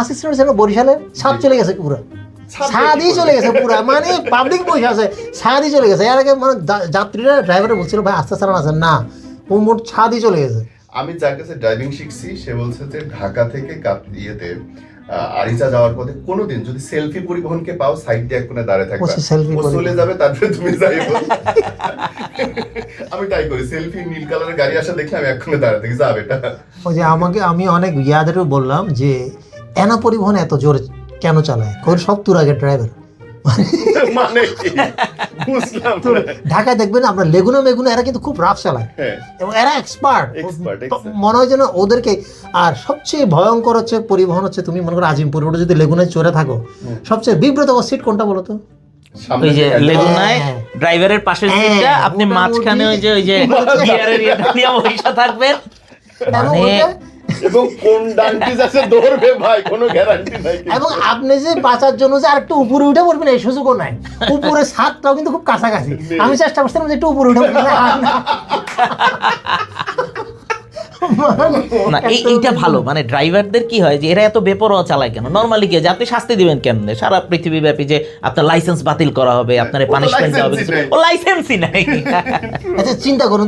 Assistant ছিল বরিশালের, ছাদ চলে গেছে পুরো, ছাদই চলে গেছে পুরো, মানে পাবলিক বসে আছে, ছাদই চলে গেছে। এর আগে মানে যাত্রীরা ড্রাইভারে বলছিল ভাই আস্তে চালান আছেন না, ও মোট ছাদই চলে গেছে। আমি যার কাছে ড্রাইভিং শিখছি সে বলছে যে ঢাকা থেকে ইয়েতে আরিচা যাওয়ার পথে কোনোদিন যদি সেলফি পরিবহনকে পাও সাইড দিয়ে এক কোণে দাঁড়ায় থাকবে, ও চলে যাবে তারপরে তুমি যাইবো। আমি তাই করি, সেলফি নীল কালারের গাড়ি আসা দেখলে আমি এক কোণে দাঁড়ায় থাকি, যাবে এটা। ওই যে আমি অনেক ইয়াদেরও বললাম যে এনা পরিবহন এত জোরে কেন চালায়, ওর সব তুরাগের ড্রাইভার। মানে কি বুঝলাম না। ঢাকায় দেখবেন আমরা লেগুনা মেগুনা এরা কিন্তু খুব রাফ চালায় এবং এরা এক্সপার্ট, মনে হয় যেন ওদেরকে। আর সবচেয়ে ভয়ঙ্কর হচ্ছে পরিবহন হচ্ছে, তুমি মনে করো আজিমপুর রোডে যদি লেগুনায় চড়ে থাকো, সবচেয়ে বিব্রতকর সিট কোনটা বলো তো? ওই যে লেগুনায় ড্রাইভারের পাশের সিটটা, আপনি মাঝখানে ওই যে গিয়ারের ইয়েটা নিয়ে বসে থাকবেন, মানে এবং কোন ডান্টি যাচ্ছে দৌড়বে ভাই কোনো গ্যারান্টি নাই। এবং আপনি যে বাঁচার জন্য যে আরেকটু উপরে উঠে পড়বেন এই সুযোগও নাই, উপরে ছাদটাও কিন্তু খুব কাছাকাছি, আমি চেষ্টা করছিলাম যে একটু উপরে উঠে পড়বো। না এইটা ভালো, মানে ড্রাইভারদের কি হয় যে এরা এত বেপরোয়া চালায় কেন? নরমালি কি যে আপনি শাস্তি দিবেন কেন? সারা পৃথিবী ব্যাপী যে আপনার লাইসেন্স বাতিল করা হবে, আপনার পানিশমেন্ট দেওয়া হবে, ও লাইসেন্সই নাই। আচ্ছা চিন্তা করুন